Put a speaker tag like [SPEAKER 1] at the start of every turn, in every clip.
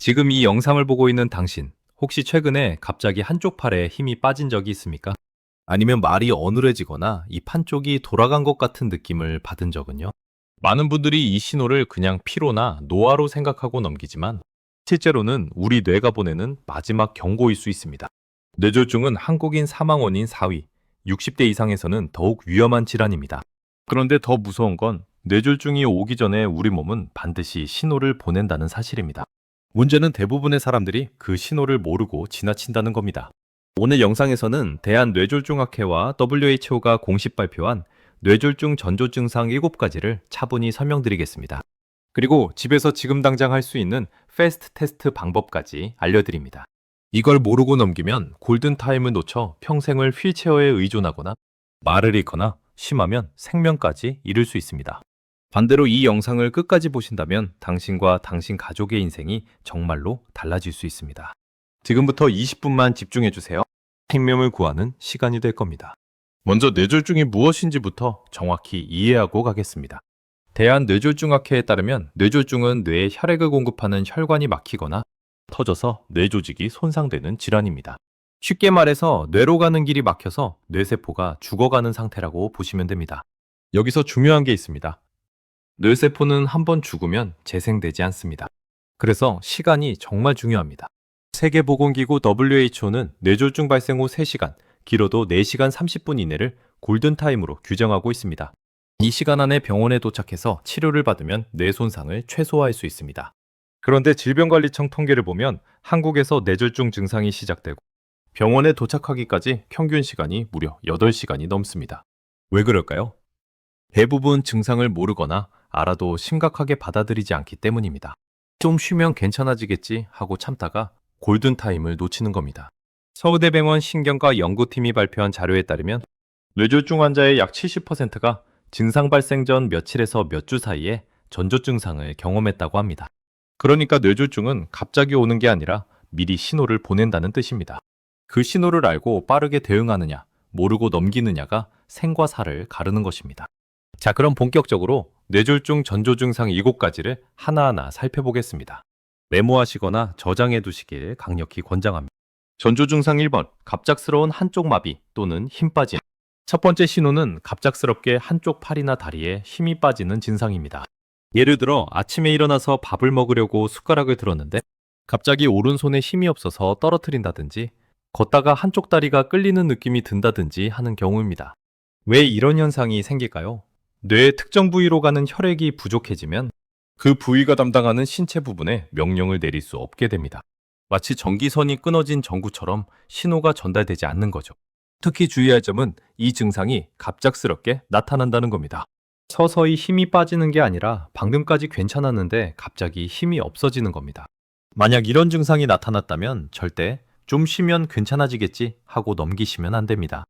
[SPEAKER 1] 지금 이 영상을 보고 있는 당신, 혹시 최근에 갑자기 한쪽 팔에 힘이 빠진 적이 있습니까? 아니면 말이 어눌해지거나 이 판 쪽이 돌아간 것 같은 느낌을 받은 적은요? 많은 분들이 이 신호를 그냥 피로나 노화로 생각하고 넘기지만 실제로는 우리 뇌가 보내는 마지막 경고일 수 있습니다. 뇌졸중은 한국인 사망 원인 4위, 60대 이상에서는 더욱 위험한 질환입니다. 그런데 더 무서운 건 뇌졸중이 오기 전에 우리 몸은 반드시 신호를 보낸다는 사실입니다. 문제는 대부분의 사람들이 그 신호를 모르고 지나친다는 겁니다. 오늘 영상에서는 대한뇌졸중학회와 WHO가 공식 발표한 뇌졸중 전조 증상 7가지를 차분히 설명드리겠습니다. 그리고 집에서 지금 당장 할 수 있는 패스트 테스트 방법까지 알려드립니다. 이걸 모르고 넘기면 골든타임을 놓쳐 평생을 휠체어에 의존하거나 말을 잃거나 심하면 생명까지 잃을 수 있습니다. 반대로 이 영상을 끝까지 보신다면 당신과 당신 가족의 인생이 정말로 달라질 수 있습니다. 지금부터 20분만 집중해주세요. 생명을 구하는 시간이 될 겁니다. 먼저 뇌졸중이 무엇인지부터 정확히 이해하고 가겠습니다. 대한뇌졸중학회에 따르면 뇌졸중은 뇌에 혈액을 공급하는 혈관이 막히거나 터져서 뇌 조직이 손상되는 질환입니다. 쉽게 말해서 뇌로 가는 길이 막혀서 뇌세포가 죽어가는 상태라고 보시면 됩니다. 여기서 중요한 게 있습니다. 뇌세포는 한번 죽으면 재생되지 않습니다. 그래서 시간이 정말 중요합니다. 세계보건기구 WHO는 뇌졸중 발생 후 3시간, 길어도 4시간 30분 이내를 골든타임으로 규정하고 있습니다. 이 시간 안에 병원에 도착해서 치료를 받으면 뇌 손상을 최소화할 수 있습니다. 그런데 질병관리청 통계를 보면 한국에서 뇌졸중 증상이 시작되고 병원에 도착하기까지 평균 시간이 무려 8시간이 넘습니다. 왜 그럴까요? 대부분 증상을 모르거나 알아도 심각하게 받아들이지 않기 때문입니다. 좀 쉬면 괜찮아지겠지 하고 참다가 골든타임을 놓치는 겁니다. 서울대병원 신경과 연구팀이 발표한 자료에 따르면 뇌졸중 환자의 약 70%가 증상 발생 전 며칠에서 몇 주 사이에 전조 증상을 경험했다고 합니다. 그러니까 뇌졸중은 갑자기 오는 게 아니라 미리 신호를 보낸다는 뜻입니다. 그 신호를 알고 빠르게 대응하느냐, 모르고 넘기느냐가 생과 사를 가르는 것입니다. 자, 그럼 본격적으로 뇌졸중 전조 증상 7가지를 하나하나 살펴보겠습니다. 메모하시거나 저장해 두시길 강력히 권장합니다. 전조 증상 1번, 갑작스러운 한쪽 마비 또는 힘 빠짐. 첫 번째 신호는 갑작스럽게 한쪽 팔이나 다리에 힘이 빠지는 증상입니다. 예를 들어 아침에 일어나서 밥을 먹으려고 숟가락을 들었는데 갑자기 오른손에 힘이 없어서 떨어뜨린다든지 걷다가 한쪽 다리가 끌리는 느낌이 든다든지 하는 경우입니다. 왜 이런 현상이 생길까요? 뇌의 특정 부위로 가는 혈액이 부족해지면 그 부위가 담당하는 신체 부분에 명령을 내릴 수 없게 됩니다. 마치 전기선이 끊어진 전구처럼 신호가 전달되지 않는 거죠. 특히 주의할 점은 이 증상이 갑작스럽게 나타난다는 겁니다. 서서히 힘이 빠지는 게 아니라 방금까지 괜찮았는데 갑자기 힘이 없어지는 겁니다. 만약 이런 증상이 나타났다면 절대 좀 쉬면 괜찮아지겠지 하고 넘기시면 안 됩니다.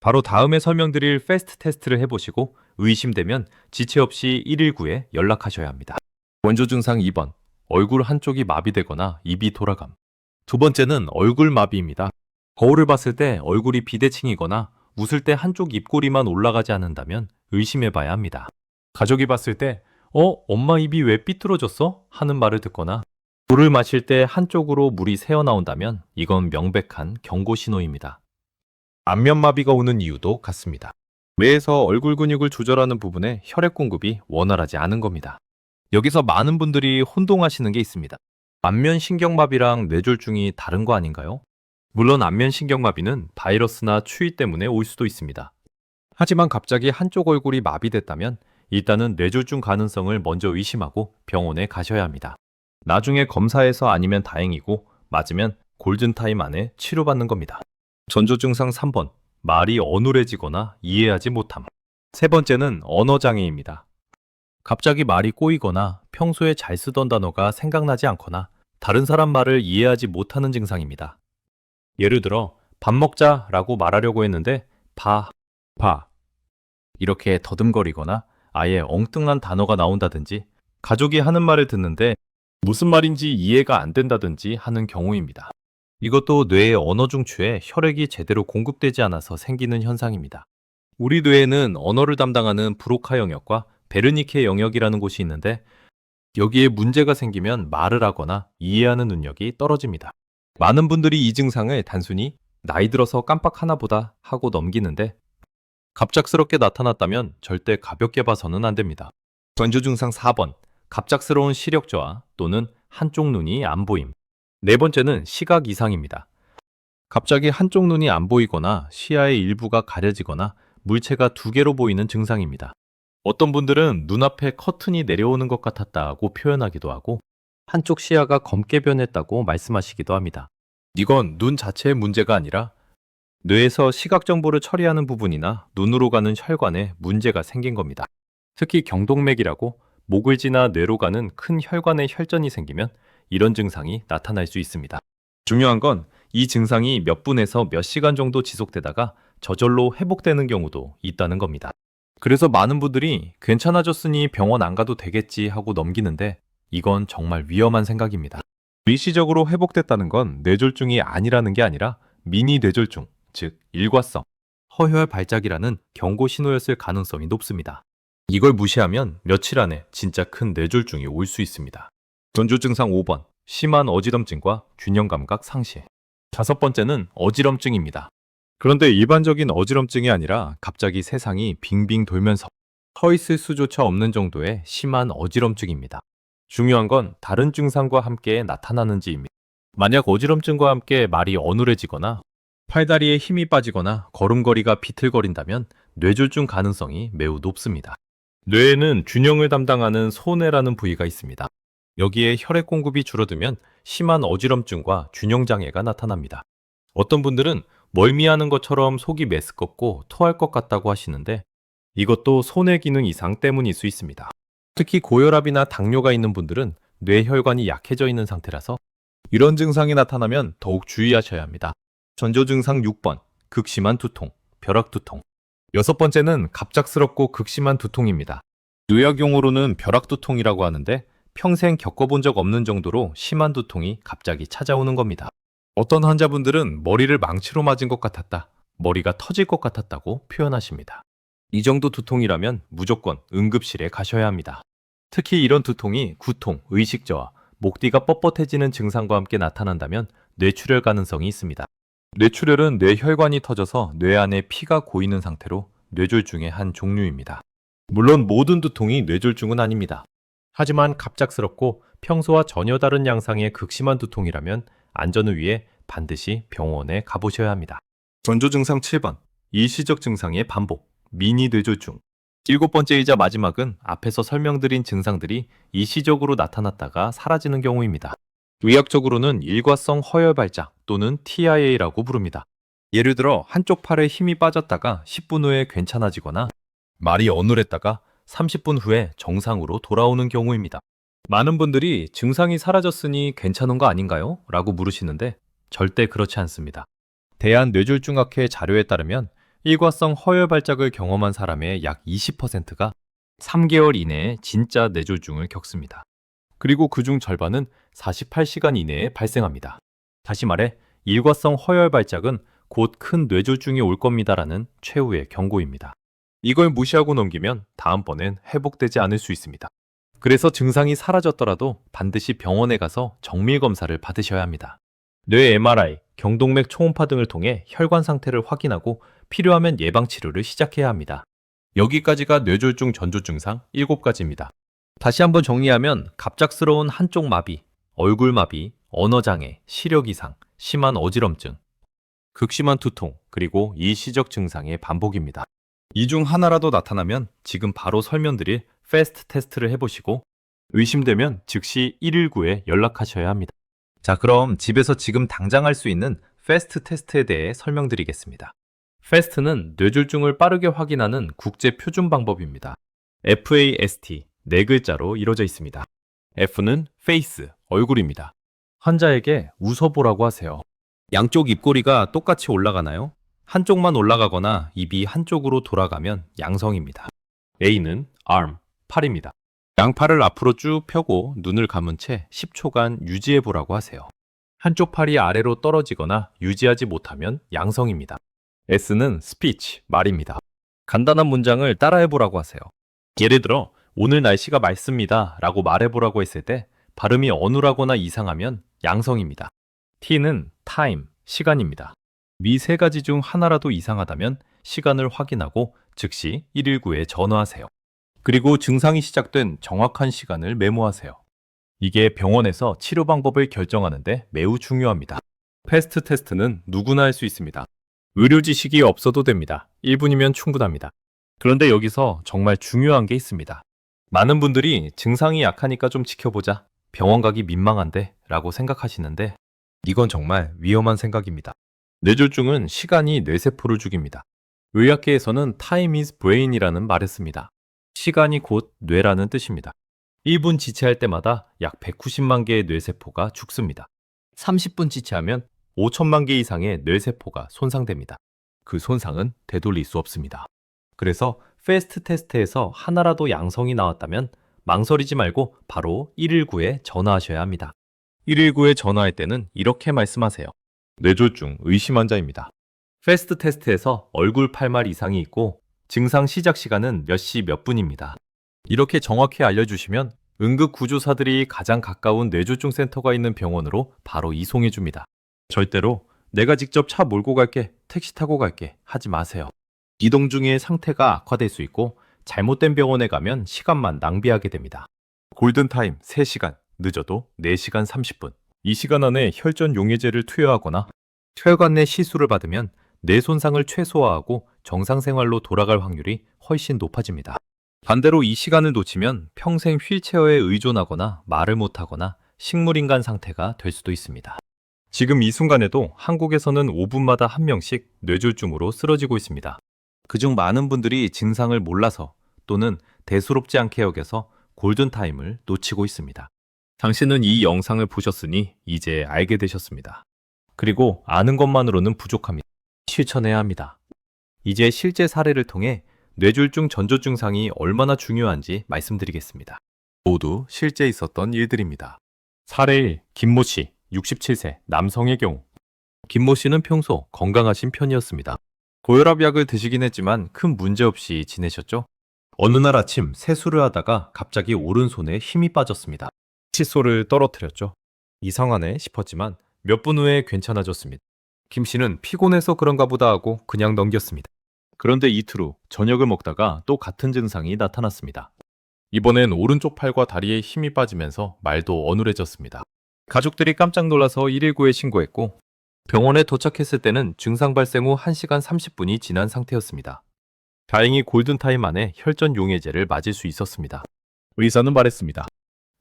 [SPEAKER 1] 바로 다음에 설명드릴 패스트 테스트를 해보시고 의심되면 지체 없이 119에 연락하셔야 합니다. 원조 증상 2번, 얼굴 한쪽이 마비되거나 입이 돌아감. 두 번째는 얼굴 마비입니다. 거울을 봤을 때 얼굴이 비대칭이거나 웃을 때 한쪽 입꼬리만 올라가지 않는다면 의심해봐야 합니다. 가족이 봤을 때 엄마 입이 왜 삐뚤어졌어? 하는 말을 듣거나 물을 마실 때 한쪽으로 물이 새어나온다면 이건 명백한 경고 신호입니다. 안면마비가 오는 이유도 같습니다. 뇌에서 얼굴 근육을 조절하는 부분에 혈액 공급이 원활하지 않은 겁니다. 여기서 많은 분들이 혼동하시는 게 있습니다. 안면신경마비랑 뇌졸중이 다른 거 아닌가요? 물론 안면신경마비는 바이러스나 추위 때문에 올 수도 있습니다. 하지만 갑자기 한쪽 얼굴이 마비됐다면 일단은 뇌졸중 가능성을 먼저 의심하고 병원에 가셔야 합니다. 나중에 검사해서 아니면 다행이고 맞으면 골든타임 안에 치료받는 겁니다. 전조 증상 3번, 말이 어눌해지거나 이해하지 못함. 세 번째는 언어장애입니다. 갑자기 말이 꼬이거나 평소에 잘 쓰던 단어가 생각나지 않거나 다른 사람 말을 이해하지 못하는 증상입니다. 예를 들어 밥 먹자라고 말하려고 했는데 봐 이렇게 더듬거리거나 아예 엉뚱한 단어가 나온다든지 가족이 하는 말을 듣는데 무슨 말인지 이해가 안 된다든지 하는 경우입니다. 이것도 뇌의 언어 중추에 혈액이 제대로 공급되지 않아서 생기는 현상입니다. 우리 뇌에는 언어를 담당하는 브로카 영역과 베르니케 영역이라는 곳이 있는데 여기에 문제가 생기면 말을 하거나 이해하는 능력이 떨어집니다. 많은 분들이 이 증상을 단순히 나이 들어서 깜빡하나 보다 하고 넘기는데 갑작스럽게 나타났다면 절대 가볍게 봐서는 안 됩니다. 전조 증상 4번, 갑작스러운 시력 저하 또는 한쪽 눈이 안 보임. 네 번째는 시각 이상입니다. 갑자기 한쪽 눈이 안 보이거나 시야의 일부가 가려지거나 물체가 두 개로 보이는 증상입니다. 어떤 분들은 눈앞에 커튼이 내려오는 것 같았다고 표현하기도 하고 한쪽 시야가 검게 변했다고 말씀하시기도 합니다. 이건 눈 자체의 문제가 아니라 뇌에서 시각 정보를 처리하는 부분이나 눈으로 가는 혈관에 문제가 생긴 겁니다. 특히 경동맥이라고 목을 지나 뇌로 가는 큰 혈관에 혈전이 생기면 이런 증상이 나타날 수 있습니다. 중요한 건 이 증상이 몇 분에서 몇 시간 정도 지속되다가 저절로 회복되는 경우도 있다는 겁니다. 그래서 많은 분들이 괜찮아졌으니 병원 안 가도 되겠지 하고 넘기는데 이건 정말 위험한 생각입니다. 일시적으로 회복됐다는 건 뇌졸중이 아니라는 게 아니라 미니 뇌졸중, 즉 일과성, 허혈 발작이라는 경고 신호였을 가능성이 높습니다. 이걸 무시하면 며칠 안에 진짜 큰 뇌졸중이 올 수 있습니다. 전조 증상 5번, 심한 어지럼증과 균형 감각 상실. 다섯 번째는 어지럼증입니다. 그런데 일반적인 어지럼증이 아니라 갑자기 세상이 빙빙 돌면서 서 있을 수조차 없는 정도의 심한 어지럼증입니다. 중요한 건 다른 증상과 함께 나타나는지입니다. 만약 어지럼증과 함께 말이 어눌해지거나 팔다리에 힘이 빠지거나 걸음걸이가 비틀거린다면 뇌졸중 가능성이 매우 높습니다. 뇌에는 균형을 담당하는 소뇌라는 부위가 있습니다. 여기에 혈액 공급이 줄어들면 심한 어지럼증과 균형장애가 나타납니다. 어떤 분들은 멀미하는 것처럼 속이 메스껍고 토할 것 같다고 하시는데 이것도 소뇌 기능 이상 때문일 수 있습니다. 특히 고혈압이나 당뇨가 있는 분들은 뇌혈관이 약해져 있는 상태라서 이런 증상이 나타나면 더욱 주의하셔야 합니다. 전조 증상 6번, 극심한 두통, 벼락두통. 여섯 번째는 갑작스럽고 극심한 두통입니다. 의학용어로는 벼락두통이라고 하는데 평생 겪어본 적 없는 정도로 심한 두통이 갑자기 찾아오는 겁니다. 어떤 환자분들은 머리를 망치로 맞은 것 같았다, 머리가 터질 것 같았다고 표현하십니다. 이 정도 두통이라면 무조건 응급실에 가셔야 합니다. 특히 이런 두통이 구통, 의식 저하, 목 뒤가 뻣뻣해지는 증상과 함께 나타난다면 뇌출혈 가능성이 있습니다. 뇌출혈은 뇌혈관이 터져서 뇌 안에 피가 고이는 상태로 뇌졸중의 한 종류입니다. 물론 모든 두통이 뇌졸중은 아닙니다. 하지만 갑작스럽고 평소와 전혀 다른 양상의 극심한 두통이라면 안전을 위해 반드시 병원에 가보셔야 합니다. 전조 증상 7번, 일시적 증상의 반복, 미니 뇌졸중. 일곱 번째이자 마지막은 앞에서 설명드린 증상들이 일시적으로 나타났다가 사라지는 경우입니다. 의학적으로는 일과성 허혈 발작 또는 TIA라고 부릅니다. 예를 들어 한쪽 팔에 힘이 빠졌다가 10분 후에 괜찮아지거나 말이 어눌했다가 30분 후에 정상으로 돌아오는 경우입니다. 많은 분들이 증상이 사라졌으니 괜찮은 거 아닌가요? 라고 물으시는데 절대 그렇지 않습니다. 대한뇌졸중학회 자료에 따르면 일과성 허혈 발작을 경험한 사람의 약 20%가 3개월 이내에 진짜 뇌졸중을 겪습니다. 그리고 그중 절반은 48시간 이내에 발생합니다. 다시 말해 일과성 허혈 발작은 곧 큰 뇌졸중이 올 겁니다라는 최후의 경고입니다. 이걸 무시하고 넘기면 다음번엔 회복되지 않을 수 있습니다. 그래서 증상이 사라졌더라도 반드시 병원에 가서 정밀 검사를 받으셔야 합니다. 뇌 MRI, 경동맥 초음파 등을 통해 혈관 상태를 확인하고 필요하면 예방치료를 시작해야 합니다. 여기까지가 뇌졸중 전조 증상 7가지입니다. 다시 한번 정리하면 갑작스러운 한쪽 마비, 얼굴 마비, 언어장애, 시력 이상, 심한 어지럼증, 극심한 두통, 그리고 일시적 증상의 반복입니다. 이 중 하나라도 나타나면 지금 바로 설명드릴 패스트 테스트를 해보시고 의심되면 즉시 119에 연락하셔야 합니다. 자, 그럼 집에서 지금 당장 할 수 있는 패스트 테스트에 대해 설명드리겠습니다. 패스트는 뇌졸중을 빠르게 확인하는 국제 표준 방법입니다. FAST, 네 글자로 이루어져 있습니다. F는 페이스, 얼굴입니다. 환자에게 웃어보라고 하세요. 양쪽 입꼬리가 똑같이 올라가나요? 한쪽만 올라가거나 입이 한쪽으로 돌아가면 양성입니다. A는 arm, 팔입니다. 양팔을 앞으로 쭉 펴고 눈을 감은 채 10초간 유지해보라고 하세요. 한쪽 팔이 아래로 떨어지거나 유지하지 못하면 양성입니다. S는 speech, 말입니다. 간단한 문장을 따라해보라고 하세요. 예를 들어, 오늘 날씨가 맑습니다 라고 말해보라고 했을 때 발음이 어눌하거나 이상하면 양성입니다. T는 time, 시간입니다. 위 세 가지 중 하나라도 이상하다면 시간을 확인하고 즉시 119에 전화하세요. 그리고 증상이 시작된 정확한 시간을 메모하세요. 이게 병원에서 치료 방법을 결정하는데 매우 중요합니다. 패스트 테스트는 누구나 할 수 있습니다. 의료 지식이 없어도 됩니다. 1분이면 충분합니다. 그런데 여기서 정말 중요한 게 있습니다. 많은 분들이 증상이 약하니까 좀 지켜보자, 병원 가기 민망한데 라고 생각하시는데 이건 정말 위험한 생각입니다. 뇌졸중은 시간이 뇌세포를 죽입니다. 의학계에서는 time is brain이라는 말을 씁니다. 시간이 곧 뇌라는 뜻입니다. 1분 지체할 때마다 약 190만 개의 뇌세포가 죽습니다. 30분 지체하면 5천만 개 이상의 뇌세포가 손상됩니다. 그 손상은 되돌릴 수 없습니다. 그래서 패스트 테스트에서 하나라도 양성이 나왔다면 망설이지 말고 바로 119에 전화하셔야 합니다. 119에 전화할 때는 이렇게 말씀하세요. 뇌졸중 의심 환자입니다. 패스트 테스트에서 얼굴 팔말 이상이 있고 증상 시작 시간은 몇 시 몇 분입니다. 이렇게 정확히 알려주시면 응급구조사들이 가장 가까운 뇌졸중 센터가 있는 병원으로 바로 이송해 줍니다. 절대로 내가 직접 차 몰고 갈게, 택시 타고 갈게 하지 마세요. 이동 중에 상태가 악화될 수 있고 잘못된 병원에 가면 시간만 낭비하게 됩니다. 골든타임 3시간, 늦어도 4시간 30분. 이 시간 안에 혈전 용해제를 투여하거나 혈관 내 시술을 받으면 뇌 손상을 최소화하고 정상 생활로 돌아갈 확률이 훨씬 높아집니다. 반대로 이 시간을 놓치면 평생 휠체어에 의존하거나 말을 못하거나 식물인간 상태가 될 수도 있습니다. 지금 이 순간에도 한국에서는 5분마다 한 명씩 뇌졸중으로 쓰러지고 있습니다. 그중 많은 분들이 증상을 몰라서 또는 대수롭지 않게 여겨서 골든타임을 놓치고 있습니다. 당신은 이 영상을 보셨으니 이제 알게 되셨습니다. 그리고 아는 것만으로는 부족합니다. 실천해야 합니다. 이제 실제 사례를 통해 뇌졸중 전조 증상이 얼마나 중요한지 말씀드리겠습니다. 모두 실제 있었던 일들입니다. 사례 1. 김모 씨, 67세, 남성의 경우. 김모 씨는 평소 건강하신 편이었습니다. 고혈압 약을 드시긴 했지만 큰 문제 없이 지내셨죠? 어느 날 아침 세수를 하다가 갑자기 오른손에 힘이 빠졌습니다. 칫솔을 떨어뜨렸죠. 이상하네 싶었지만 몇 분 후에 괜찮아졌습니다. 김 씨는 피곤해서 그런가 보다 하고 그냥 넘겼습니다. 그런데 이틀 후 저녁을 먹다가 또 같은 증상이 나타났습니다. 이번엔 오른쪽 팔과 다리에 힘이 빠지면서 말도 어눌해졌습니다. 가족들이 깜짝 놀라서 119에 신고했고 병원에 도착했을 때는 증상 발생 후 1시간 30분이 지난 상태였습니다. 다행히 골든타임 안에 혈전 용해제를 맞을 수 있었습니다. 의사는 말했습니다.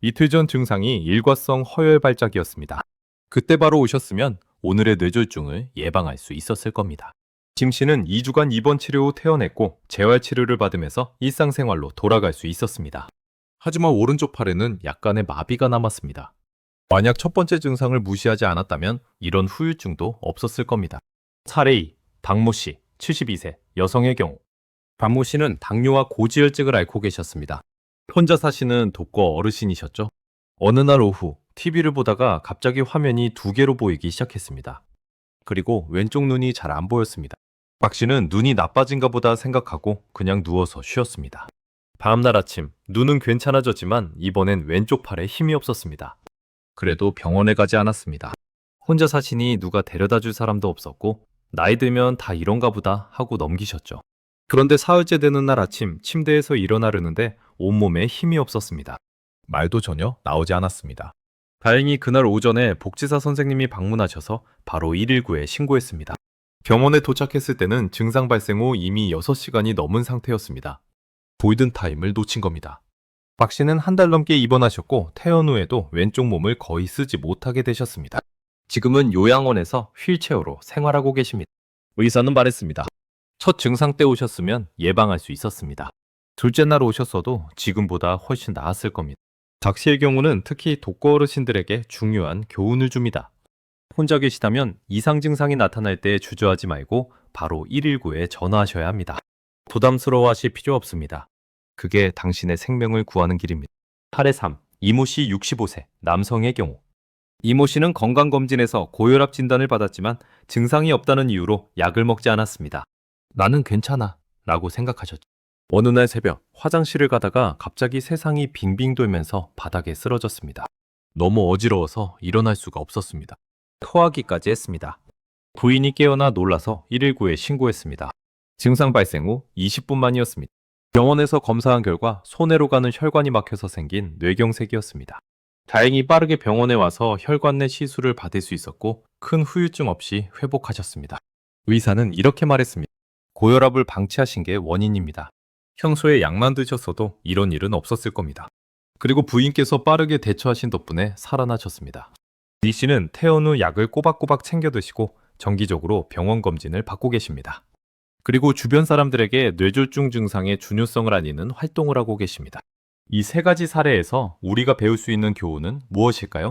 [SPEAKER 1] 이틀 전 증상이 일과성 허혈 발작이었습니다. 그때 바로 오셨으면 오늘의 뇌졸중을 예방할 수 있었을 겁니다. 김 씨는 2주간 입원 치료 후 퇴원했고 재활 치료를 받으면서 일상생활로 돌아갈 수 있었습니다. 하지만 오른쪽 팔에는 약간의 마비가 남았습니다. 만약 첫 번째 증상을 무시하지 않았다면 이런 후유증도 없었을 겁니다. 사례 2. 박모 씨, 72세, 여성의 경우. 박모 씨는 당뇨와 고지혈증을 앓고 계셨습니다. 혼자 사시는 독거 어르신이셨죠? 어느 날 오후 TV를 보다가 갑자기 화면이 2개로 보이기 시작했습니다. 그리고 왼쪽 눈이 잘 안 보였습니다. 박 씨는 눈이 나빠진가 보다 생각하고 그냥 누워서 쉬었습니다. 다음날 아침 눈은 괜찮아졌지만 이번엔 왼쪽 팔에 힘이 없었습니다. 그래도 병원에 가지 않았습니다. 혼자 사시니 누가 데려다 줄 사람도 없었고 나이 들면 다 이런가 보다 하고 넘기셨죠. 그런데 사흘째 되는 날 아침 침대에서 일어나려는데 온몸에 힘이 없었습니다. 말도 전혀 나오지 않았습니다. 다행히 그날 오전에 복지사 선생님이 방문하셔서 바로 119에 신고했습니다. 병원에 도착했을 때는 증상 발생 후 이미 6시간이 넘은 상태였습니다. 골든타임을 놓친 겁니다. 박 씨는 한 달 넘게 입원하셨고 퇴원 후에도 왼쪽 몸을 거의 쓰지 못하게 되셨습니다. 지금은 요양원에서 휠체어로 생활하고 계십니다. 의사는 말했습니다. 첫 증상 때 오셨으면 예방할 수 있었습니다. 둘째 날 오셨어도 지금보다 훨씬 나았을 겁니다. 박 씨의 경우는 특히 독거 어르신들에게 중요한 교훈을 줍니다. 혼자 계시다면 이상 증상이 나타날 때 주저하지 말고 바로 119에 전화하셔야 합니다. 부담스러워하실 필요 없습니다. 그게 당신의 생명을 구하는 길입니다. 사례 3. 이모 씨 65세, 남성의 경우. 이모 씨는 건강검진에서 고혈압 진단을 받았지만 증상이 없다는 이유로 약을 먹지 않았습니다. 나는 괜찮아 라고 생각하셨죠. 어느 날 새벽 화장실을 가다가 갑자기 세상이 빙빙 돌면서 바닥에 쓰러졌습니다. 너무 어지러워서 일어날 수가 없었습니다. 토하기까지 했습니다. 부인이 깨어나 놀라서 119에 신고했습니다. 증상 발생 후 20분 만이었습니다. 병원에서 검사한 결과 손해로 가는 혈관이 막혀서 생긴 뇌경색이었습니다. 다행히 빠르게 병원에 와서 혈관 내 시술을 받을 수 있었고 큰 후유증 없이 회복하셨습니다. 의사는 이렇게 말했습니다. 고혈압을 방치하신 게 원인입니다. 평소에 약만 드셨어도 이런 일은 없었을 겁니다. 그리고 부인께서 빠르게 대처하신 덕분에 살아나셨습니다. 리 씨는 퇴원 후 약을 꼬박꼬박 챙겨 드시고 정기적으로 병원 검진을 받고 계십니다. 그리고 주변 사람들에게 뇌졸중 증상의 중요성을 알리는 활동을 하고 계십니다. 이 세 가지 사례에서 우리가 배울 수 있는 교훈은 무엇일까요?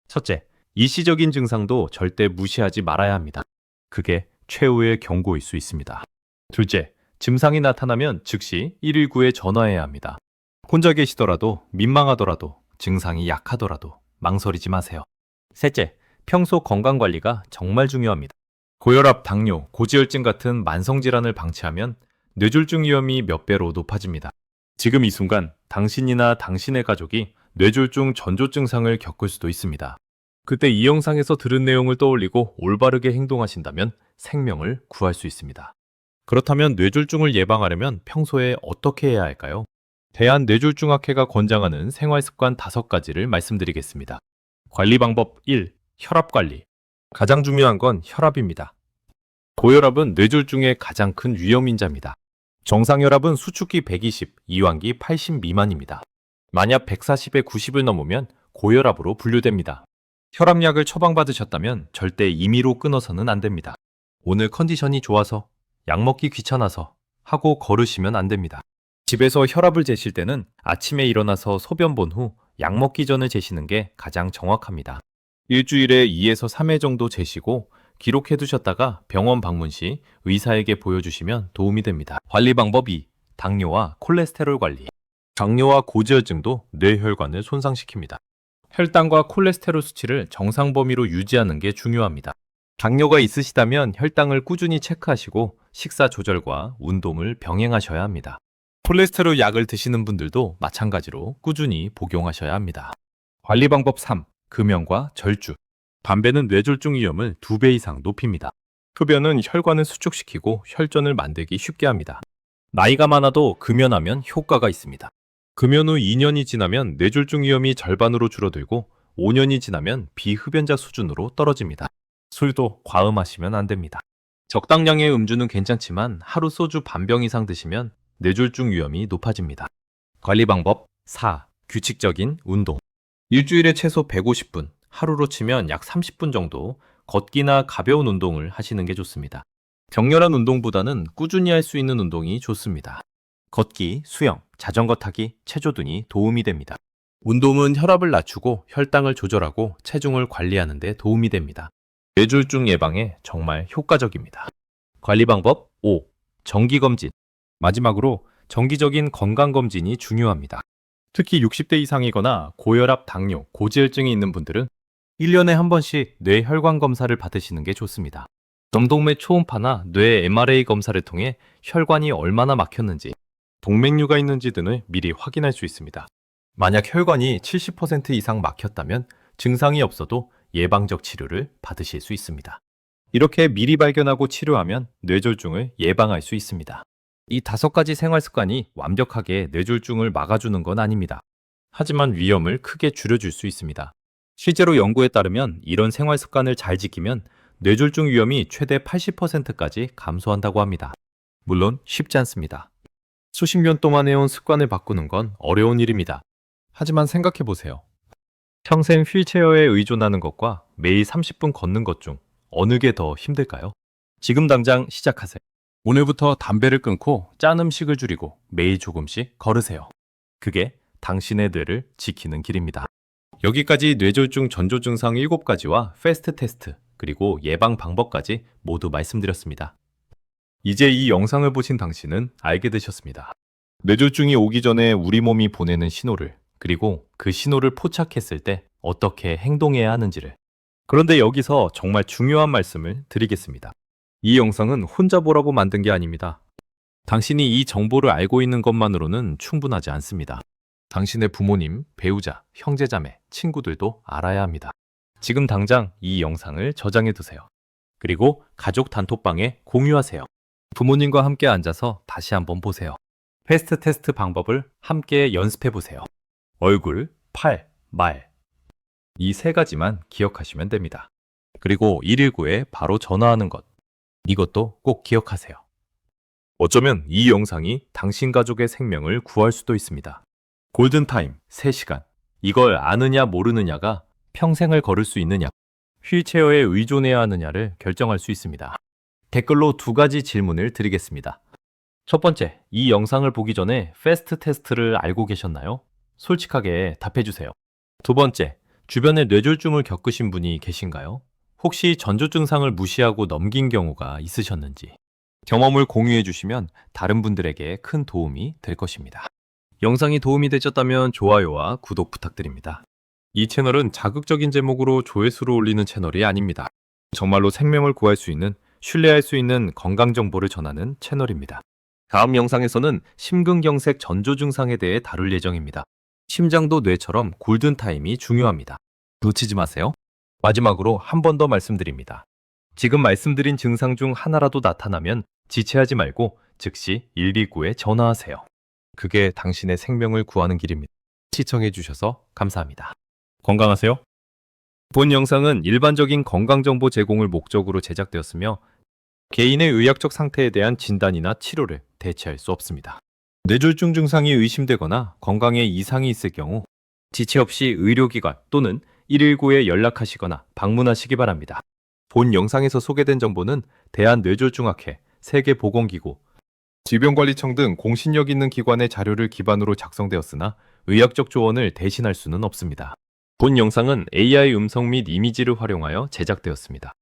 [SPEAKER 1] 첫째, 일시적인 증상도 절대 무시하지 말아야 합니다. 그게 최후의 경고일 수 있습니다. 둘째, 증상이 나타나면 즉시 119에 전화해야 합니다. 혼자 계시더라도 민망하더라도 증상이 약하더라도 망설이지 마세요. 셋째, 평소 건강관리가 정말 중요합니다. 고혈압, 당뇨, 고지혈증 같은 만성질환을 방치하면 뇌졸중 위험이 몇 배로 높아집니다. 지금 이 순간 당신이나 당신의 가족이 뇌졸중 전조 증상을 겪을 수도 있습니다. 그때 이 영상에서 들은 내용을 떠올리고 올바르게 행동하신다면 생명을 구할 수 있습니다. 그렇다면 뇌졸중을 예방하려면 평소에 어떻게 해야 할까요? 대한뇌졸중학회가 권장하는 생활습관 5가지를 말씀드리겠습니다. 관리 방법 1. 혈압 관리. 가장 중요한 건 혈압입니다. 고혈압은 뇌졸중의 가장 큰 위험인자입니다. 정상혈압은 수축기 120, 이완기 80 미만입니다. 만약 140에 90을 넘으면 고혈압으로 분류됩니다. 혈압약을 처방받으셨다면 절대 임의로 끊어서는 안 됩니다. 오늘 컨디션이 좋아서, 약 먹기 귀찮아서 하고 거르시면 안 됩니다. 집에서 혈압을 재실 때는 아침에 일어나서 소변 본 후 약 먹기 전에 재시는 게 가장 정확합니다. 일주일에 2에서 3회 정도 재시고 기록해 두셨다가 병원 방문 시 의사에게 보여주시면 도움이 됩니다. 관리 방법 2. 당뇨와 콜레스테롤 관리. 당뇨와 고지혈증도 뇌혈관을 손상시킵니다. 혈당과 콜레스테롤 수치를 정상 범위로 유지하는 게 중요합니다. 당뇨가 있으시다면 혈당을 꾸준히 체크하시고 식사 조절과 운동을 병행하셔야 합니다. 콜레스테롤 약을 드시는 분들도 마찬가지로 꾸준히 복용하셔야 합니다. 관리 방법 3. 금연과 절주. 담배는 뇌졸중 위험을 2배 이상 높입니다. 흡연은 혈관을 수축시키고 혈전을 만들기 쉽게 합니다. 나이가 많아도 금연하면 효과가 있습니다. 금연 후 2년이 지나면 뇌졸중 위험이 절반으로 줄어들고 5년이 지나면 비흡연자 수준으로 떨어집니다. 술도 과음하시면 안 됩니다. 적당량의 음주는 괜찮지만 하루 소주 반병 이상 드시면 뇌졸중 위험이 높아집니다. 관리 방법 4. 규칙적인 운동. 일주일에 최소 150분, 하루로 치면 약 30분 정도 걷기나 가벼운 운동을 하시는 게 좋습니다. 격렬한 운동보다는 꾸준히 할 수 있는 운동이 좋습니다. 걷기, 수영, 자전거 타기, 체조 등이 도움이 됩니다. 운동은 혈압을 낮추고 혈당을 조절하고 체중을 관리하는 데 도움이 됩니다. 뇌졸중 예방에 정말 효과적입니다. 관리 방법 5. 정기검진. 마지막으로 정기적인 건강검진이 중요합니다. 특히 60대 이상이거나 고혈압, 당뇨, 고지혈증이 있는 분들은 1년에 한 번씩 뇌혈관 검사를 받으시는 게 좋습니다. 정동맥 초음파나 뇌 MRI 검사를 통해 혈관이 얼마나 막혔는지, 동맥류가 있는지 등을 미리 확인할 수 있습니다. 만약 혈관이 70% 이상 막혔다면 증상이 없어도 예방적 치료를 받으실 수 있습니다. 이렇게 미리 발견하고 치료하면 뇌졸중을 예방할 수 있습니다. 이 5가지 생활 습관이 완벽하게 뇌졸중을 막아주는 건 아닙니다. 하지만 위험을 크게 줄여줄 수 있습니다. 실제로 연구에 따르면 이런 생활 습관을 잘 지키면 뇌졸중 위험이 최대 80%까지 감소한다고 합니다. 물론 쉽지 않습니다. 수십 년 동안 해온 습관을 바꾸는 건 어려운 일입니다. 하지만 생각해 보세요. 평생 휠체어에 의존하는 것과 매일 30분 걷는 것 중 어느 게 더 힘들까요? 지금 당장 시작하세요. 오늘부터 담배를 끊고 짠 음식을 줄이고 매일 조금씩 걸으세요. 그게 당신의 뇌를 지키는 길입니다. 여기까지 뇌졸중 전조 증상 7가지와 패스트 테스트, 그리고 예방 방법까지 모두 말씀드렸습니다. 이제 이 영상을 보신 당신은 알게 되셨습니다. 뇌졸중이 오기 전에 우리 몸이 보내는 신호를, 그리고 그 신호를 포착했을 때 어떻게 행동해야 하는지를. 그런데 여기서 정말 중요한 말씀을 드리겠습니다. 이 영상은 혼자 보라고 만든 게 아닙니다. 당신이 이 정보를 알고 있는 것만으로는 충분하지 않습니다. 당신의 부모님, 배우자, 형제자매, 친구들도 알아야 합니다. 지금 당장 이 영상을 저장해 두세요. 그리고 가족 단톡방에 공유하세요. 부모님과 함께 앉아서 다시 한번 보세요. 패스트 테스트 방법을 함께 연습해 보세요. 얼굴, 팔, 말. 이 세 가지만 기억하시면 됩니다. 그리고 119에 바로 전화하는 것. 이것도 꼭 기억하세요. 어쩌면 이 영상이 당신 가족의 생명을 구할 수도 있습니다. 골든타임 3시간. 이걸 아느냐 모르느냐가 평생을 걸을 수 있느냐, 휠체어에 의존해야 하느냐를 결정할 수 있습니다. 댓글로 2가지 질문을 드리겠습니다. 첫 번째, 이 영상을 보기 전에 패스트 테스트를 알고 계셨나요? 솔직하게 답해주세요. 두 번째, 주변에 뇌졸중을 겪으신 분이 계신가요? 혹시 전조 증상을 무시하고 넘긴 경우가 있으셨는지 경험을 공유해 주시면 다른 분들에게 큰 도움이 될 것입니다. 영상이 도움이 되셨다면 좋아요와 구독 부탁드립니다. 이 채널은 자극적인 제목으로 조회수를 올리는 채널이 아닙니다. 정말로 생명을 구할 수 있는, 신뢰할 수 있는 건강 정보를 전하는 채널입니다. 다음 영상에서는 심근경색 전조 증상에 대해 다룰 예정입니다. 심장도 뇌처럼 골든타임이 중요합니다. 놓치지 마세요. 마지막으로 한 번 더 말씀드립니다. 지금 말씀드린 증상 중 하나라도 나타나면 지체하지 말고 즉시 119에 전화하세요. 그게 당신의 생명을 구하는 길입니다. 시청해 주셔서 감사합니다. 건강하세요. 본 영상은 일반적인 건강정보 제공을 목적으로 제작되었으며 개인의 의학적 상태에 대한 진단이나 치료를 대체할 수 없습니다. 뇌졸중 증상이 의심되거나 건강에 이상이 있을 경우 지체 없이 의료기관 또는 119에 연락하시거나 방문하시기 바랍니다. 본 영상에서 소개된 정보는 대한뇌졸중학회, 세계보건기구, 질병관리청 등 공신력 있는 기관의 자료를 기반으로 작성되었으나 의학적 조언을 대신할 수는 없습니다. 본 영상은 AI 음성 및 이미지를 활용하여 제작되었습니다.